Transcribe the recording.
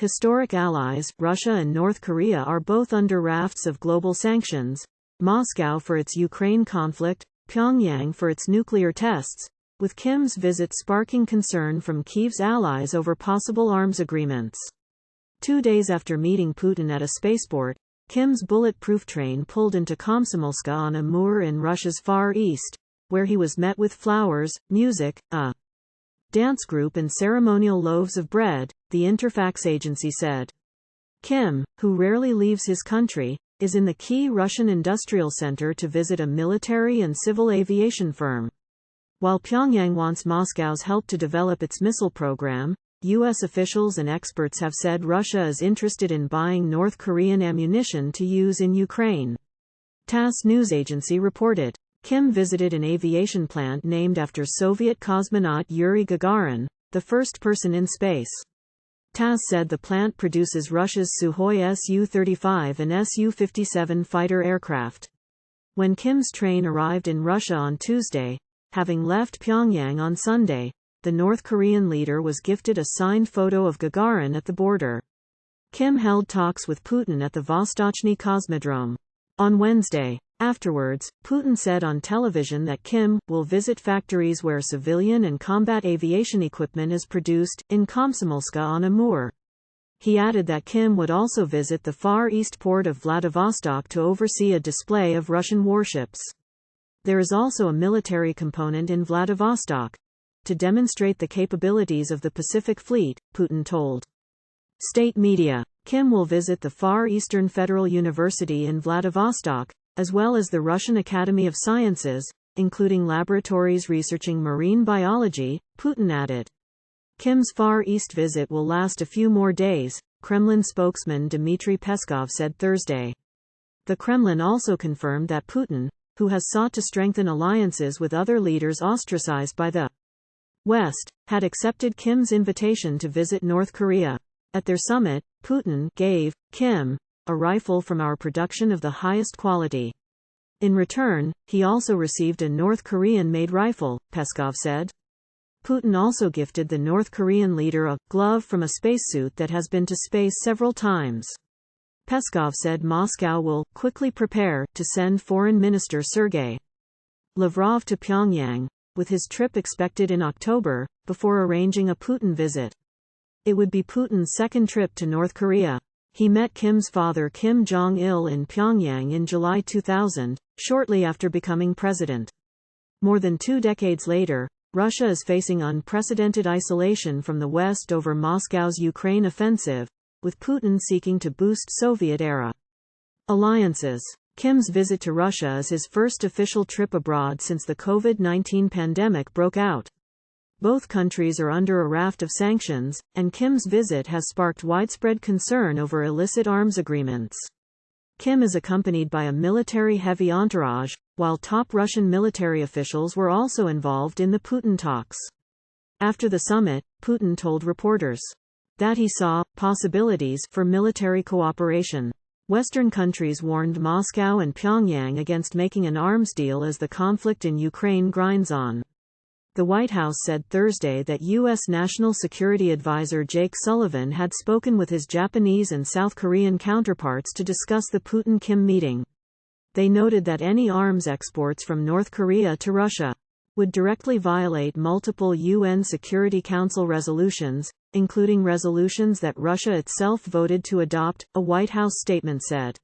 historic allies, Russia and North Korea are both under rafts of global sanctions, Moscow for its Ukraine conflict, Pyongyang for its nuclear tests, with Kim's visit sparking concern from Kyiv's allies over possible arms agreements. 2 days after meeting Putin at a spaceport, Kim's bulletproof train pulled into Komsomolsk-on-Amur in Russia's Far East, where he was met with flowers, music, a dance group and ceremonial loaves of bread, the Interfax agency said. Kim, who rarely leaves his country, is in the key Russian industrial center to visit a military and civil aviation firm. While Pyongyang wants Moscow's help to develop its missile program, U.S. officials and experts have said Russia is interested in buying North Korean ammunition to use in Ukraine. TASS news agency reported. Kim visited an aviation plant named after Soviet cosmonaut Yuri Gagarin, the first person in space. TASS said the plant produces Russia's Sukhoi Su-35 and Su-57 fighter aircraft. When Kim's train arrived in Russia on Tuesday, having left Pyongyang on Sunday, the North Korean leader was gifted a signed photo of Gagarin at the border. Kim held talks with Putin at the Vostochny Cosmodrome. On Wednesday, afterwards, Putin said on television that Kim will visit factories where civilian and combat aviation equipment is produced, in Komsomolsk-on-Amur. He added that Kim would also visit the Far East port of Vladivostok to oversee a display of Russian warships. There is also a military component in Vladivostok, to demonstrate the capabilities of the Pacific Fleet, Putin told state media. Kim will visit the Far Eastern Federal University in Vladivostok, as well as the Russian Academy of Sciences, including laboratories researching marine biology, Putin added. Kim's Far East visit will last a few more days, Kremlin spokesman Dmitry Peskov said Thursday. The Kremlin also confirmed that Putin, who has sought to strengthen alliances with other leaders ostracized by the West, had accepted Kim's invitation to visit North Korea. At their summit, Putin gave Kim a rifle from our production of the highest quality. In return, he also received a North Korean-made rifle, Peskov said. Putin also gifted the North Korean leader a glove from a spacesuit that has been to space several times. Peskov said Moscow will quickly prepare to send Foreign Minister Sergei Lavrov to Pyongyang, with his trip expected in October, before arranging a Putin visit. It would be Putin's second trip to North Korea. He met Kim's father Kim Jong-il in Pyongyang in July 2000, shortly after becoming president. More than 2 decades later, Russia is facing unprecedented isolation from the West over Moscow's Ukraine offensive, with Putin seeking to boost Soviet-era alliances. Kim's visit to Russia is his first official trip abroad since the COVID-19 pandemic broke out. Both countries are under a raft of sanctions, and Kim's visit has sparked widespread concern over illicit arms agreements. Kim is accompanied by a military-heavy entourage, while top Russian military officials were also involved in the Putin talks. After the summit, Putin told reporters that he saw possibilities for military cooperation. Western countries warned Moscow and Pyongyang against making an arms deal as the conflict in Ukraine grinds on. The White House said Thursday that U.S. National Security Advisor Jake Sullivan had spoken with his Japanese and South Korean counterparts to discuss the Putin-Kim meeting. They noted that any arms exports from North Korea to Russia would directly violate multiple UN Security Council resolutions, including resolutions that Russia itself voted to adopt, a White House statement said.